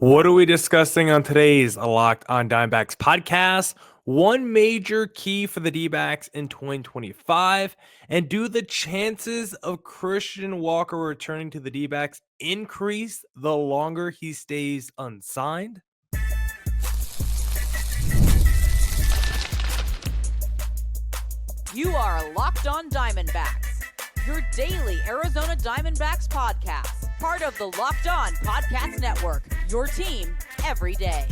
What are we discussing on today's Locked On Diamondbacks podcast? One major key for the D-backs in 2025, and do the chances of Christian Walker returning to the D-backs increase the longer he stays unsigned? You are Locked On Diamondbacks, your daily Arizona Diamondbacks podcast, part of the Locked On Podcast Network, your team every day.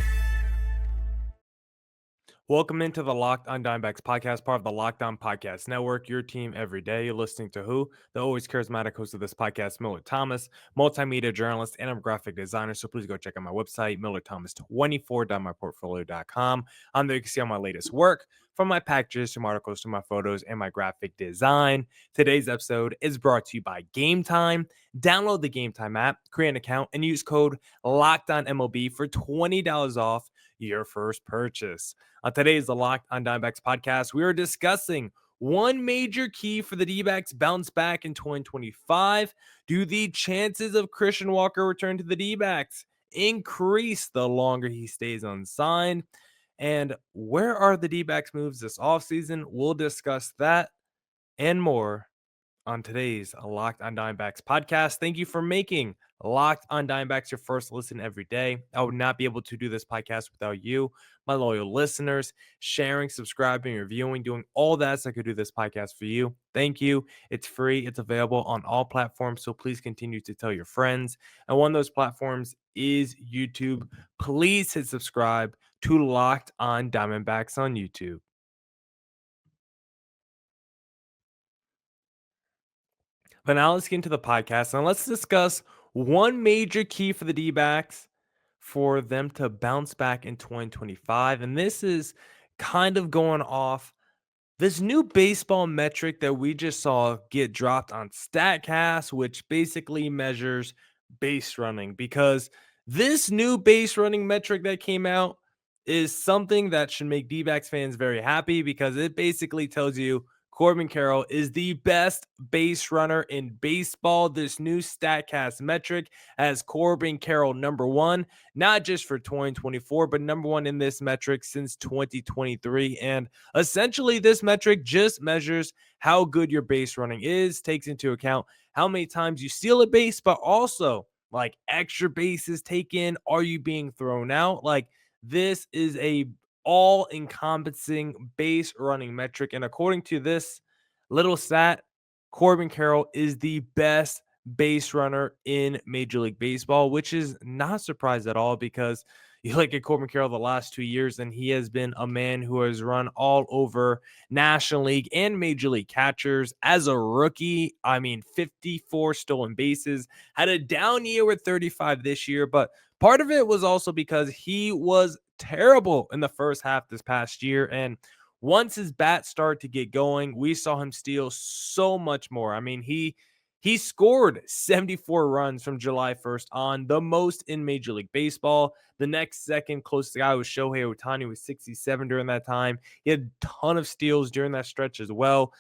Welcome into the Locked On Diamondbacks podcast, part of the Locked On Podcast Network, your team every day. You're listening to who? The always charismatic host of this podcast, Millard Thomas, multimedia journalist, and I'm a graphic designer. So please go check out my website, millardthomas24.myportfolio.com. On there, you can see all my latest work, from my packages to my articles to my photos and my graphic design. Today's episode is brought to you by GameTime. Download the GameTime app, create an account, and use code LOCKEDONMLB for $20 off your first purchase. On today's The Locked On Dbacks podcast, we are discussing one major key for the D-backs bounce back in 2025. Do the chances of Christian Walker return to the D-backs increase the longer he stays unsigned? And where are the D-backs moves this offseason? We'll discuss that and more on today's Locked On Diamondbacks podcast. Thank you for making Locked On Diamondbacks your first listen every day. I would not be able to do this podcast without you, my loyal listeners, sharing, subscribing, reviewing, doing all that so I could do this podcast for you. Thank you. It's free. It's available on all platforms, so please continue to tell your friends. And one of those platforms is YouTube. Please hit subscribe to Locked On Diamondbacks on YouTube. But now let's get into the podcast and let's discuss one major key for the D-backs for them to bounce back in 2025. And this is kind of going off this new baseball metric that we just saw get dropped on StatCast, which basically measures base running, because this new base running metric that came out is something that should make D-backs fans very happy, because it basically tells you Corbin Carroll is the best base runner in baseball. This new StatCast metric has Corbin Carroll number one, not just for 2024, but number one in this metric since 2023. And essentially, this metric just measures how good your base running is, takes into account how many times you steal a base, but also like extra bases taken. Are you being thrown out? Like, this is a all-encompassing base running metric. And according to this little stat, Corbin Carroll is the best base runner in Major League Baseball, which is not surprised at all, because you look at Corbin Carroll the last 2 years, and he has been a man who has run all over National League and Major League catchers. As a rookie, 54 stolen bases, had a down year with 35 this year, but part of it was also because he was terrible in the first half this past year. And once his bat started to get going, we saw him steal so much more. He scored 74 runs from July 1st on, the most in Major League Baseball. The next second closest guy was Shohei Ohtani with 67 during that time. He had a ton of steals during that stretch as well.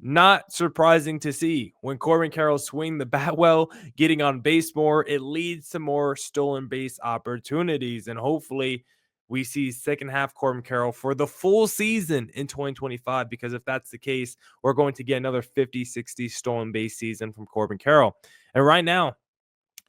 Not surprising to see when Corbin Carroll swing the bat well, getting on base more, it leads to more stolen base opportunities. And hopefully we see second half Corbin Carroll for the full season in 2025, because if that's the case, we're going to get another 50, 60 stolen base season from Corbin Carroll. And right now,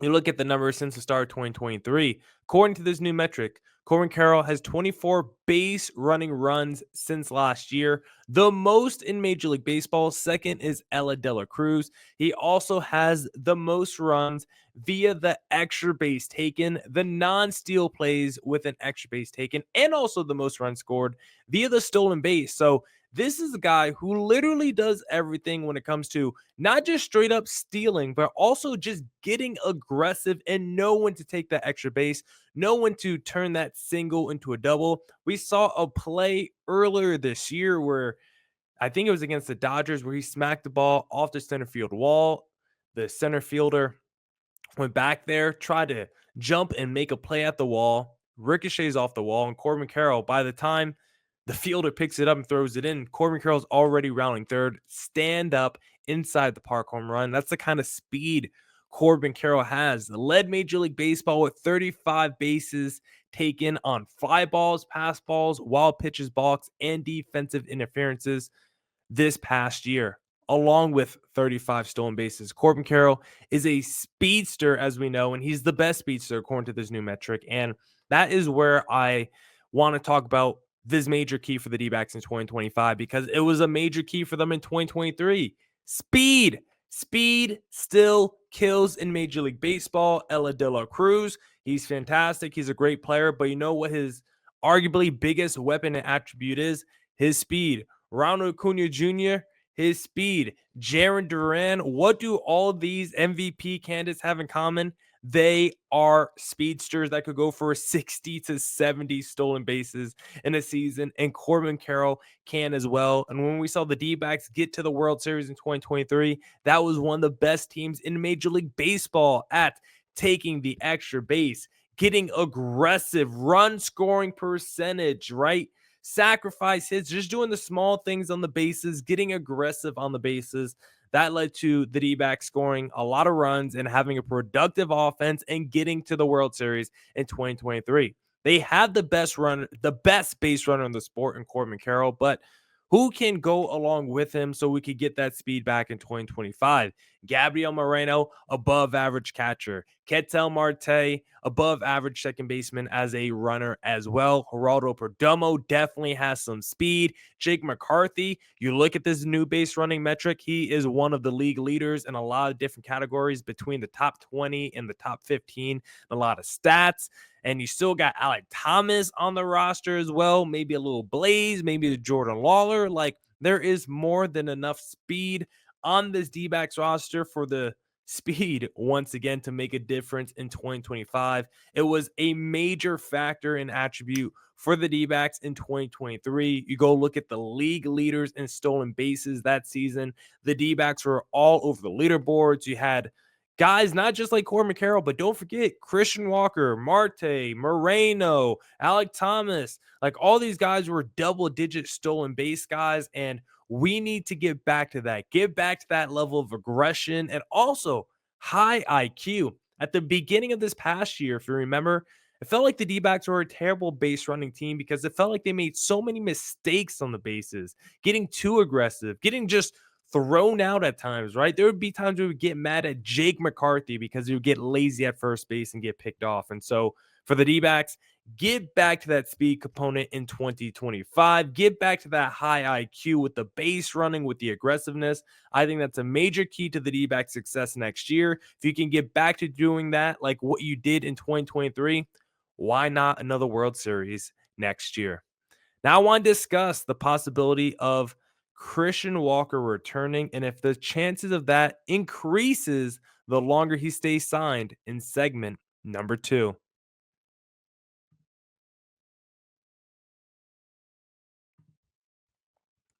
you look at the numbers since the start of 2023. According to this new metric, Corbin Carroll has 24 base running runs since last year, the most in Major League Baseball. Second is Ella De La Cruz. He also has the most runs via the extra base taken, the non-steal plays with an extra base taken, and also the most runs scored via the stolen base. So this is a guy who literally does everything when it comes to not just straight up stealing, but also just getting aggressive and know when to take that extra base, know when to turn that single into a double. We saw a play earlier this year where I think it was against the Dodgers, where he smacked the ball off the center field wall. The center fielder went back there, tried to jump and make a play at the wall, ricochets off the wall, and Corbin Carroll, by the time the fielder picks it up and throws it in, Corbin Carroll's already rounding third, stand up inside the park home run. That's the kind of speed Corbin Carroll has led Major League Baseball with 35 bases taken on fly balls, pass balls, wild pitches, balks, and defensive interferences this past year, along with 35 stolen bases. Corbin Carroll is a speedster, as we know, and he's the best speedster according to this new metric. And that is where I want to talk about this major key for the D-backs in 2025, because it was a major key for them in 2023. Speed. Speed still kills in Major League Baseball. Ella De La Cruz, he's fantastic. He's a great player, but you know what his arguably biggest weapon and attribute is? His speed. Ronald Acuna Jr., his speed. Jarren Duran, what do all these MVP candidates have in common? They are speedsters that could go for 60 to 70 stolen bases in a season, and Corbin Carroll can as well. And when we saw the D-backs get to the World Series in 2023, that was one of the best teams in Major League Baseball at taking the extra base, getting aggressive, run scoring percentage, right? Sacrifice hits, just doing the small things on the bases, getting aggressive on the bases. That led to the D-backs scoring a lot of runs and having a productive offense and getting to the World Series in 2023. They have the best base runner in the sport in Corbin Carroll, but who can go along with him so we could get that speed back in 2025? Gabriel Moreno, above average catcher. Ketel Marte, above average second baseman as a runner as well. Geraldo Perdomo definitely has some speed. Jake McCarthy, you look at this new base running metric, he is one of the league leaders in a lot of different categories between the top 20 and the top 15, a lot of stats. And you still got Alec Thomas on the roster as well. Maybe a little Blaze, maybe the Jordan Lawler. Like, there is more than enough speed on this D-backs roster for the speed once again to make a difference in 2025. It was a major factor and attribute for the D-backs in 2023. You go look at the league leaders in stolen bases that season. The D-backs were all over the leaderboards. You had guys not just like Corbin Carroll, but don't forget Christian Walker, Marte, Moreno, Alec Thomas. Like, all these guys were double-digit stolen base guys, and we need to get back to that. Get back to that level of aggression and also high IQ. At the beginning of this past year, if you remember, it felt like the D-backs were a terrible base running team because it felt like they made so many mistakes on the bases, getting too aggressive, getting just thrown out at times, right? There would be times we would get mad at Jake McCarthy because he would get lazy at first base and get picked off. And so for the D-backs, get back to that speed component in 2025. Get back to that high IQ with the base running, with the aggressiveness. I think that's a major key to the D-backs' success next year. If you can get back to doing that, like what you did in 2023, why not another World Series next year? Now I want to discuss the possibility of Christian Walker returning and if the chances of that increases the longer he stays signed in segment number 2.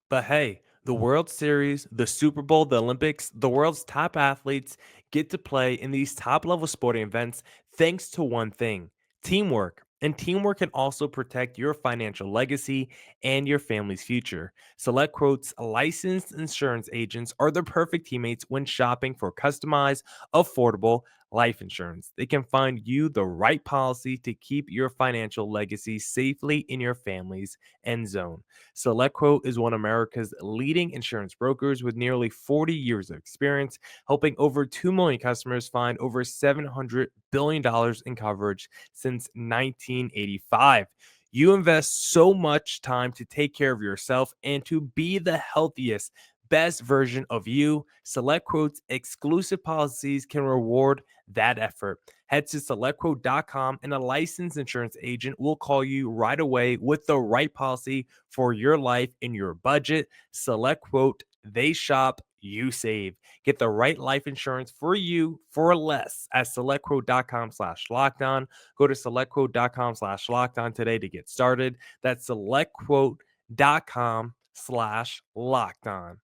But hey, the World Series, the Super Bowl, the Olympics, the world's top athletes get to play in these top level sporting events thanks to one thing: teamwork. And teamwork can also protect your financial legacy and your family's future. Select Quote's licensed insurance agents are the perfect teammates when shopping for customized, affordable life insurance. They can find you the right policy to keep your financial legacy safely in your family's end zone. SelectQuote is one of America's leading insurance brokers with nearly 40 years of experience, helping over 2 million customers find over $700 billion in coverage since 1985. You invest so much time to take care of yourself and to be the healthiest, best version of you. SelectQuote's exclusive policies can reward that effort. Head to selectquote.com and a licensed insurance agent will call you right away with the right policy for your life and your budget. SelectQuote, they shop, you save. Get the right life insurance for you for less at selectquote.com/lockdown. Go to selectquote.com/lockdown today to get started. That's selectquote.com/lockdown.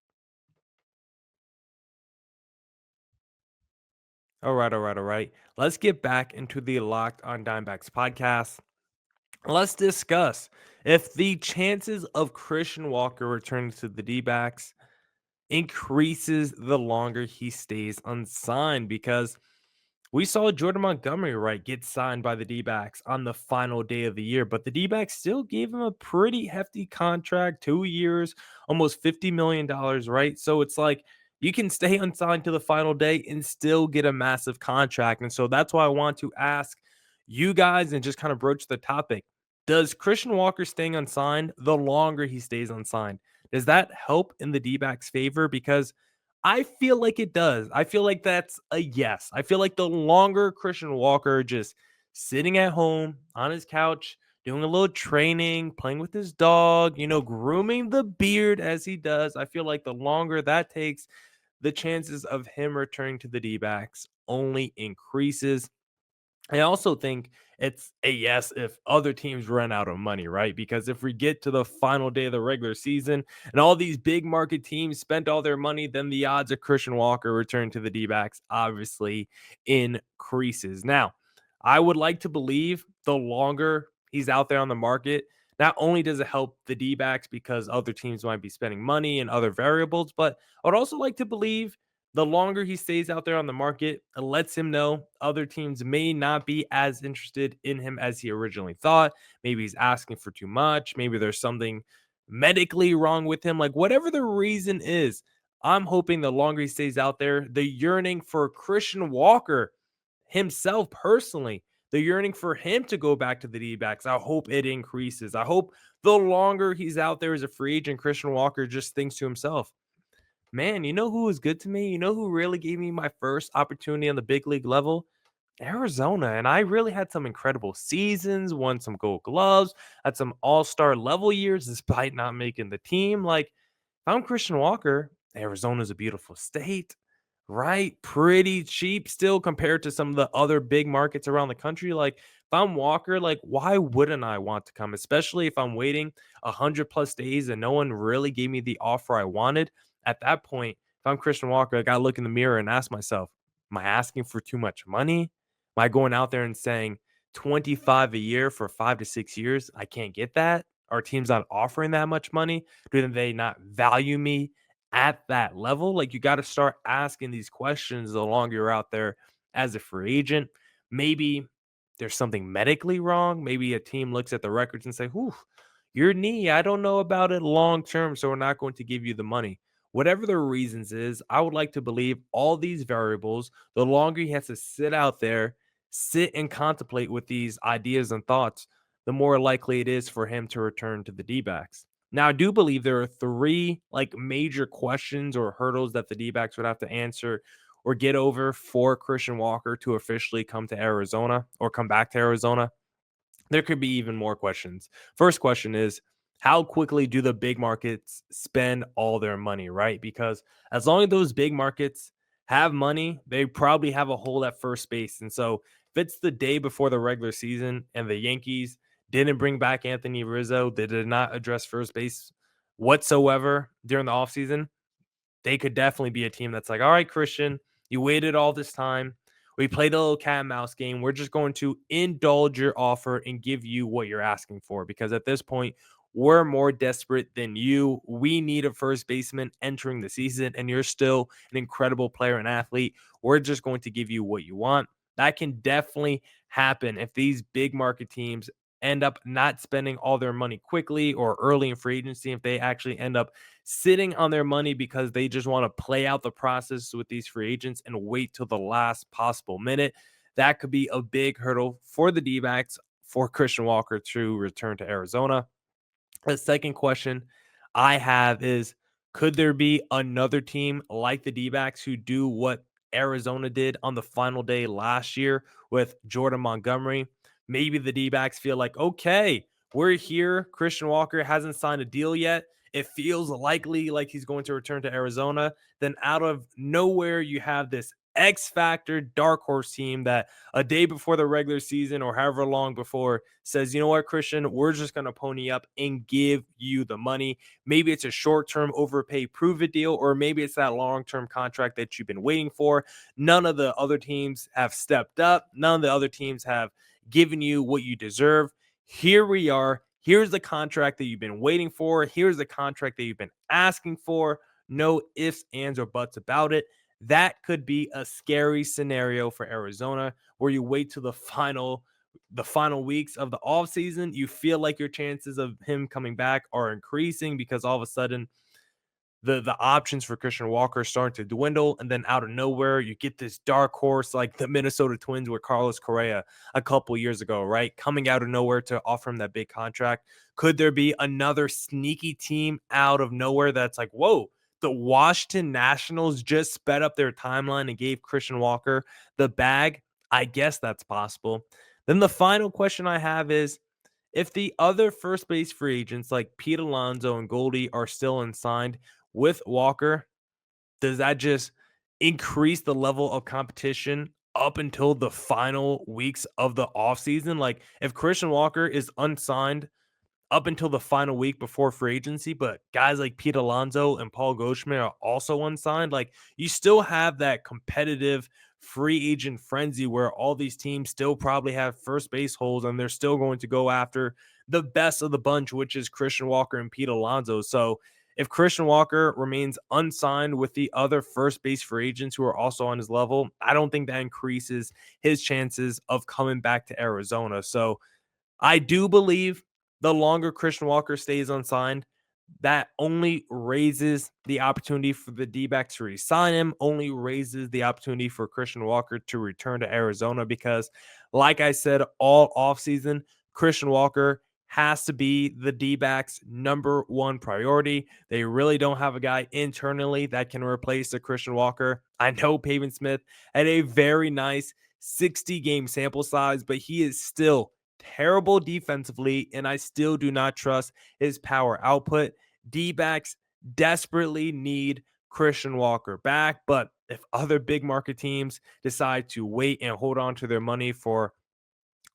All right. Let's get back into the Locked On Dimebacks podcast. Let's discuss if the chances of Christian Walker returning to the D-backs increases the longer he stays unsigned, because We saw Jordan Montgomery, right, get signed by the D-backs on the final day of the year, but the D-backs still gave him a pretty hefty contract, 2 years, almost $50 million, right? So it's like you can stay unsigned to the final day and still get a massive contract. And so that's why I want to ask you guys and just kind of broach the topic. Does Christian Walker staying unsigned, the longer he stays unsigned, does that help in the D-backs' favor? Because I feel like it does. I feel like that's a yes. I feel like the longer Christian Walker just sitting at home on his couch, doing a little training, playing with his dog, grooming the beard as he does, I feel like the longer that takes, the chances of him returning to the D backs only increases. I also think it's a yes if other teams run out of money, right? Because if we get to the final day of the regular season and all these big market teams spent all their money, then the odds of Christian Walker returning to the D backs obviously increases. Now, I would like to believe the longer he's out there on the market, not only does it help the D backs because other teams might be spending money and other variables, but I would also like to believe the longer he stays out there on the market, it lets him know other teams may not be as interested in him as he originally thought. Maybe he's asking for too much. Maybe there's something medically wrong with him. Like, whatever the reason is, I'm hoping the longer he stays out there, the yearning for Christian Walker himself personally, the yearning for him to go back to the D backs, I hope it increases. I hope the longer he's out there as a free agent, Christian Walker just thinks to himself, man, you know who was good to me? You know who really gave me my first opportunity on the big league level? Arizona. And I really had some incredible seasons, won some gold gloves, had some all-star level years despite not making the team. Like, if I'm Christian Walker, Arizona's a beautiful state, right? Pretty cheap still compared to some of the other big markets around the country. Like, if I'm Walker, like, why wouldn't I want to come? Especially if I'm waiting 100+ days and no one really gave me the offer I wanted. At that point, if I'm Christian Walker, I gotta look in the mirror and ask myself, am I asking for too much money? Am I going out there and saying 25 a year for 5 to 6 years? I can't get that. Our team's not offering that much money. Do they not value me at that level? Like, you got to start asking these questions the longer you're out there as a free agent. Maybe there's something medically wrong. Maybe a team looks at the records and say, whew, your knee, I don't know about it long term, so we're not going to give you the money. Whatever the reasons is, I would like to believe all these variables, the longer he has to sit out there, sit and contemplate with these ideas and thoughts, the more likely it is for him to return to the D-backs. Now, I do believe there are three like major questions or hurdles that the D-backs would have to answer or get over for Christian Walker to officially come to Arizona or come back to Arizona. There could be even more questions. First question is, how quickly do the big markets spend all their money, right? Because as long as those big markets have money, they probably have a hole at first base. And so if it's the day before the regular season and the Yankees didn't bring back Anthony Rizzo, they did not address first base whatsoever during the offseason, they could definitely be a team that's like, all right, Christian, you waited all this time. We played a little cat and mouse game. We're just going to indulge your offer and give you what you're asking for because at this point, we're more desperate than you. We need a first baseman entering the season, and you're still an incredible player and athlete. We're just going to give you what you want. That can definitely happen if these big market teams end up not spending all their money quickly or early in free agency, if they actually end up sitting on their money because they just want to play out the process with these free agents and wait till the last possible minute. That could be a big hurdle for the D-backs for Christian Walker to return to Arizona. The second question I have is, could there be another team like the D-backs who do what Arizona did on the final day last year with Jordan Montgomery? Maybe the D-backs feel like, okay, we're here. Christian Walker hasn't signed a deal yet. It feels likely like he's going to return to Arizona. Then out of nowhere, you have this X Factor dark horse team that a day before the regular season or however long before says, you know what, Christian, we're just going to pony up and give you the money. Maybe it's a short-term overpay prove it deal, or maybe it's that long-term contract that you've been waiting for. None of the other teams have stepped up. None of the other teams have given you what you deserve. Here we are. Here's the contract that you've been waiting for. Here's the contract that you've been asking for. No ifs, ands, or buts about it. that could be a scary scenario for Arizona where you wait till the final weeks of the offseason. You feel like your chances of him coming back are increasing because all of a sudden the options for Christian Walker are starting to dwindle, and then out of nowhere you get this dark horse like the Minnesota Twins with Carlos Correa a couple years ago, right? Coming out of nowhere to offer him that big contract. Could there be another sneaky team out of nowhere that's like, whoa, the Washington Nationals just sped up their timeline and gave Christian Walker the bag? I guess that's possible. Then the final question I have is, if the other first base free agents like Pete Alonso and Goldie are still unsigned with Walker, does that just increase the level of competition up until the final weeks of the offseason? Like, if Christian Walker is unsigned up until the final week before free agency, but guys like Pete Alonso and Paul Goldschmidt are also unsigned, like, you still have that competitive free agent frenzy where all these teams still probably have first base holes and they're still going to go after the best of the bunch, which is Christian Walker and Pete Alonso. So if Christian Walker remains unsigned with the other first base free agents who are also on his level, I don't think that increases his chances of coming back to Arizona. So I do believe the longer Christian Walker stays unsigned, that only raises the opportunity for the D-backs to re-sign him, only raises the opportunity for Christian Walker to return to Arizona because, like I said, all offseason, Christian Walker has to be the D-backs' number one priority. They really don't have a guy internally that can replace the Christian Walker. I know Pavin Smith had a very nice 60-game sample size, but he is still terrible defensively, and I still do not trust his power output. D-backs desperately need Christian Walker back, but if other big market teams decide to wait and hold on to their money for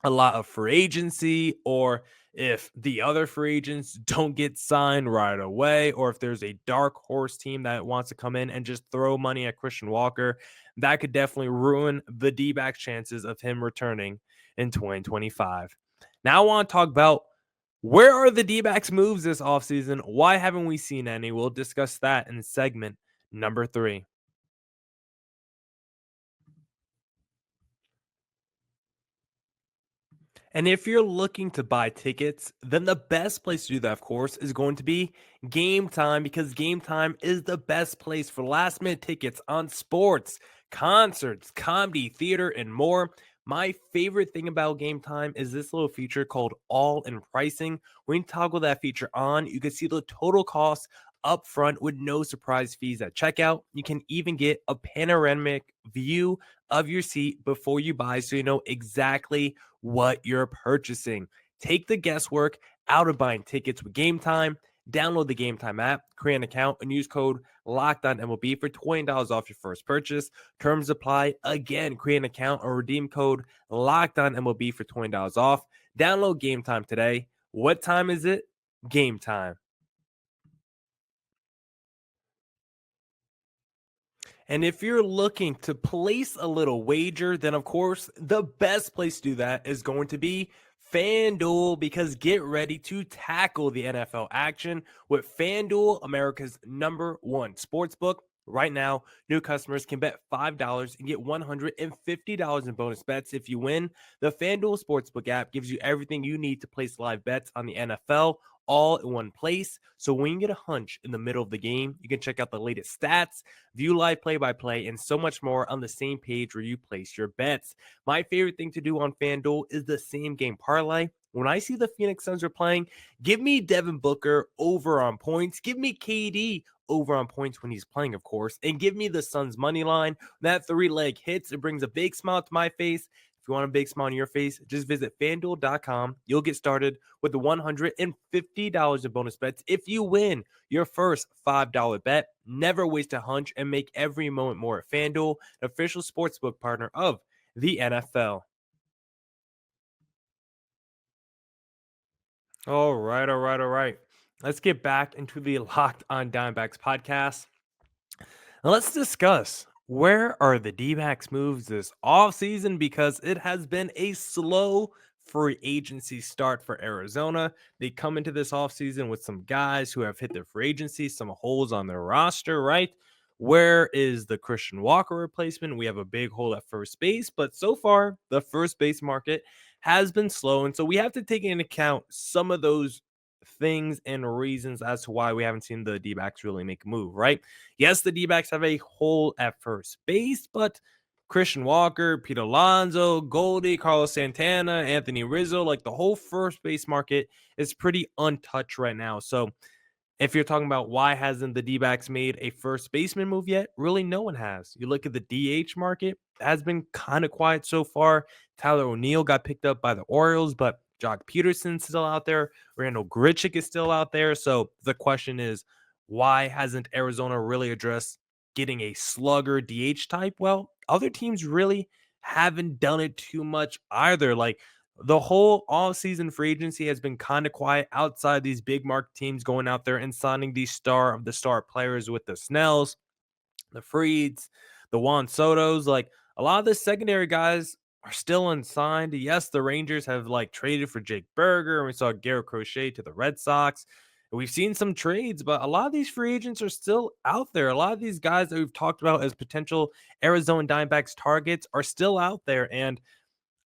a lot of free agency, or if the other free agents don't get signed right away, or if there's a dark horse team that wants to come in and just throw money at Christian Walker, that could definitely ruin the D-backs chances of him returning in 2025. Now I want to talk about, where are the D-backs moves this offseason? Why haven't we seen any? We'll discuss that in segment number 3. And if you're looking to buy tickets, then the best place to do that, of course, is going to be Game Time, because Game Time is the best place for last minute tickets on sports, concerts, comedy, theater, and more. My favorite thing about Game Time is this little feature called All in Pricing. When you toggle that feature on, you can see the total cost up front with no surprise fees at checkout. You can even get a panoramic view of your seat before you buy, so you know exactly what you're purchasing. Take the guesswork out of buying tickets with Game Time. Download the Game Time app, create an account, and use code LOCKEDONMLB for $20 off your first purchase. Terms apply. Again, create an account or redeem code LOCKEDONMLB for $20 off. Download Game Time today. What time is it? Game time. And if you're looking to place a little wager, then of course, the best place to do that is going to be FanDuel, because get ready to tackle the NFL action with FanDuel, America's #1 sportsbook. Right now, new customers can bet $5 and get $150 in bonus bets if you win. The FanDuel Sportsbook app gives you everything you need to place live bets on the NFL all in one place. So when you get a hunch in the middle of the game, you can check out the latest stats, view live play-by-play, and so much more on the same page where you place your bets. My favorite thing to do on FanDuel is the same game parlay. When I see the Phoenix Suns are playing, give me Devin Booker over on points. Give me KD over on points when he's playing, of course. And give me the Suns money line. That 3-leg hits. It brings a big smile to my face. If you want a big smile on your face, just visit FanDuel.com. You'll get started with the $150 in bonus bets if you win your first $5 bet. Never waste a hunch and make every moment more at FanDuel, the official sportsbook partner of the NFL. All right. Let's get back into the Locked On Diamondbacks podcast. Now let's discuss, where are the D-backs moves this offseason, because it has been a slow free agency start for Arizona. They come into this offseason with some guys who have hit their free agency, some holes on their roster, right? Where is the Christian Walker replacement? We have a big hole at first base, but so far the first base market has been slow. And so we have to take into account some of those things and reasons as to why we haven't seen the D-backs really make a move, right? Yes, the D-backs have a hole at first base, but Christian Walker, Pete Alonso, Goldie, Carlos Santana, Anthony Rizzo, like the whole first base market is pretty untouched right now. So if you're talking about why hasn't the D-backs made a first baseman move yet, really no one has. You look at the DH market, it has been kind of quiet so far. Tyler O'Neill got picked up by the Orioles, but Jock Peterson's still out there. Randall Grichuk is still out there. So the question is, why hasn't Arizona really addressed getting a slugger DH type? Well, other teams really haven't done it too much either. Like the whole offseason free agency has been kind of quiet outside these big market teams going out there and signing these star of the star players with the Snells, the Freeds, the Juan Sotos. Like a lot of the secondary guys are still unsigned. Yes, the Rangers have like traded for Jake Berger, and we saw Garrett Crochet to the Red Sox. And we've seen some trades, but a lot of these free agents are still out there. A lot of these guys that we've talked about as potential Arizona Diamondbacks targets are still out there. And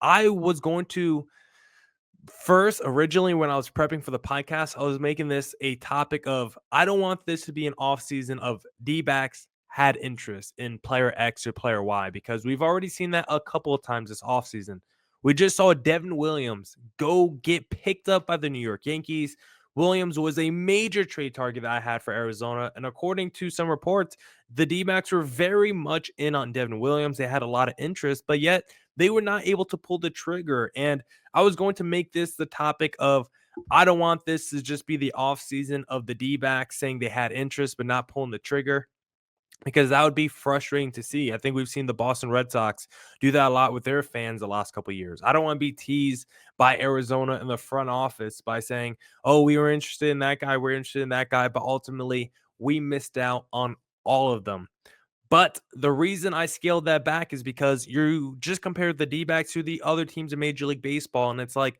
I was going to first, originally, when I was prepping for the podcast, I was making this a topic of I don't want this to be an off season of D-backs had interest in player X or player Y because we've already seen that a couple of times this offseason. We just saw Devin Williams go get picked up by the New York Yankees. Williams was a major trade target that I had for Arizona. And according to some reports, the D-backs were very much in on Devin Williams. They had a lot of interest, but yet they were not able to pull the trigger. And I was going to make this the topic of I don't want this to just be the offseason of the D-backs saying they had interest but not pulling the trigger because that would be frustrating to see. I think we've seen the Boston Red Sox do that a lot with their fans the last couple of years. I don't want to be teased by Arizona in the front office by saying, oh, we were interested in that guy, we're interested in that guy, but ultimately we missed out on all of them. But the reason I scaled that back is because you just compared the D-backs to the other teams in Major League Baseball, and it's like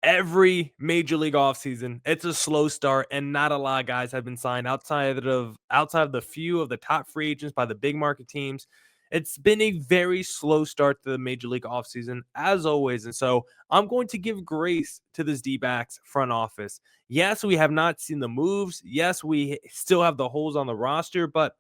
every major league offseason, it's a slow start, and not a lot of guys have been signed outside of the few of the top free agents by the big market teams. It's been a very slow start to the major league offseason, as always. And so I'm going to give grace to this D-backs front office. Yes, we have not seen the moves. Yes, we still have the holes on the roster, but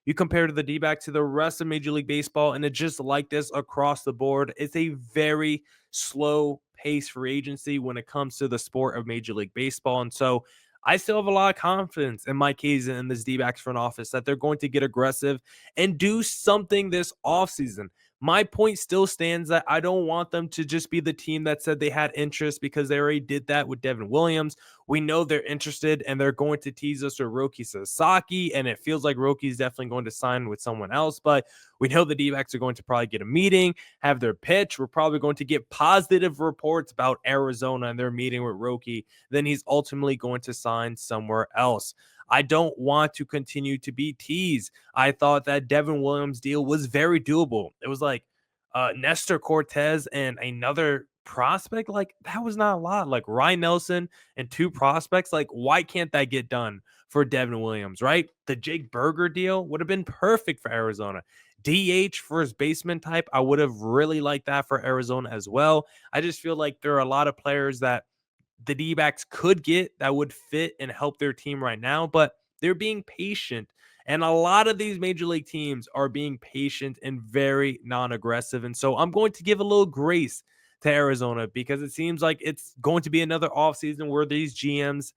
you compare to the D-backs to the rest of Major League Baseball, and it's just like this across the board. It's a very slow pace free agency when it comes to the sport of Major League Baseball. And so I still have a lot of confidence in Mike Hazen and this D-backs front office that they're going to get aggressive and do something this offseason. My point still stands that I don't want them to just be the team that said they had interest because they already did that with Devin Williams. We know they're interested and they're going to tease us with Roki Sasaki, and it feels like Roki is definitely going to sign with someone else, but we know the D-backs are going to probably get a meeting, have their pitch. We're probably going to get positive reports about Arizona and their meeting with Roki. Then he's ultimately going to sign somewhere else. I don't want to continue to be teased. I thought that Devin Williams deal was very doable. It was like Nestor Cortez and another prospect. Like that was not a lot. Like Ryan Nelson and two prospects. Like why can't that get done for Devin Williams, right? The Jake Berger deal would have been perfect for Arizona. DH first baseman type, I would have really liked that for Arizona as well. I just feel like there are a lot of players that the D-backs could get that would fit and help their team right now, but they're being patient. And a lot of these major league teams are being patient and very non-aggressive. And so I'm going to give a little grace to Arizona because it seems like it's going to be another offseason where these GMs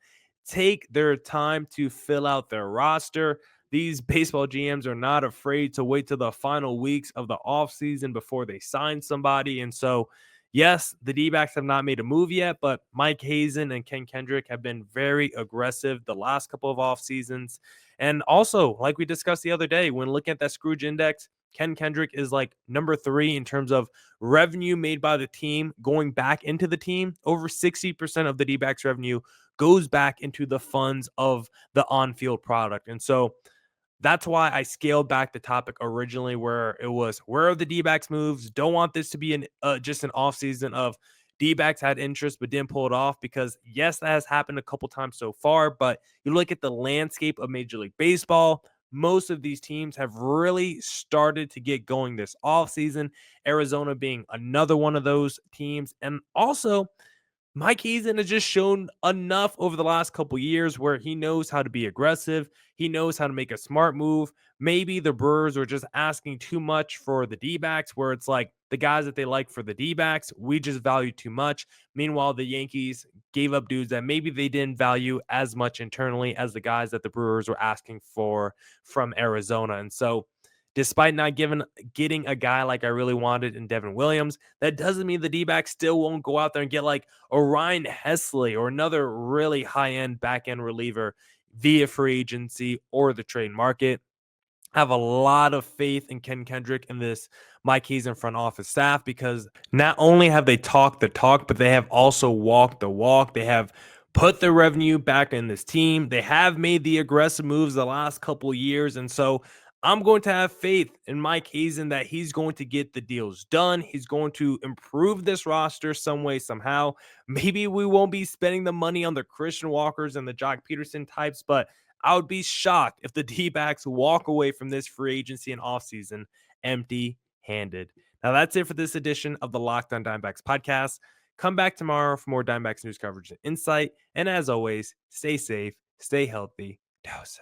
take their time to fill out their roster. These baseball GMs are not afraid to wait till the final weeks of the offseason before they sign somebody. And so yes, the D-backs have not made a move yet, but Mike Hazen and Ken Kendrick have been very aggressive the last couple of off seasons. And also, like we discussed the other day, when looking at that Scrooge index, Ken Kendrick is like number 3 in terms of revenue made by the team going back into the team. Over 60% of the D-backs revenue goes back into the funds of the on-field product. And so that's why I scaled back the topic originally where it was, where are the D-backs moves? Don't want this to be just an offseason of D-backs had interest but didn't pull it off because, yes, that has happened a couple times so far. But you look at the landscape of Major League Baseball, most of these teams have really started to get going this offseason, Arizona being another one of those teams. And also, Mike Hazen has just shown enough over the last couple years where he knows how to be aggressive. He knows how to make a smart move. Maybe the Brewers are just asking too much for the D-backs, where it's like the guys that they like for the D-backs, we just value too much. Meanwhile, the Yankees gave up dudes that maybe they didn't value as much internally as the guys that the Brewers were asking for from Arizona. And so, despite not getting a guy like I really wanted in Devin Williams, that doesn't mean the D-backs still won't go out there and get like Orion Hesley or another really high-end back-end reliever via free agency or the trade market. Have a lot of faith in Ken Kendrick and this Mike Hazen front office staff, because not only have they talked the talk, but they have also walked the walk. They have put the revenue back in this team. They have made the aggressive moves the last couple of years. And so I'm going to have faith in Mike Hazen that he's going to get the deals done. He's going to improve this roster some way, somehow. Maybe we won't be spending the money on the Christian Walkers and the Jock Peterson types, but I would be shocked if the D-backs walk away from this free agency and offseason empty-handed. Now, that's it for this edition of the Locked On Diamondbacks podcast. Come back tomorrow for more Diamondbacks news coverage and insight. And as always, stay safe, stay healthy. Dose.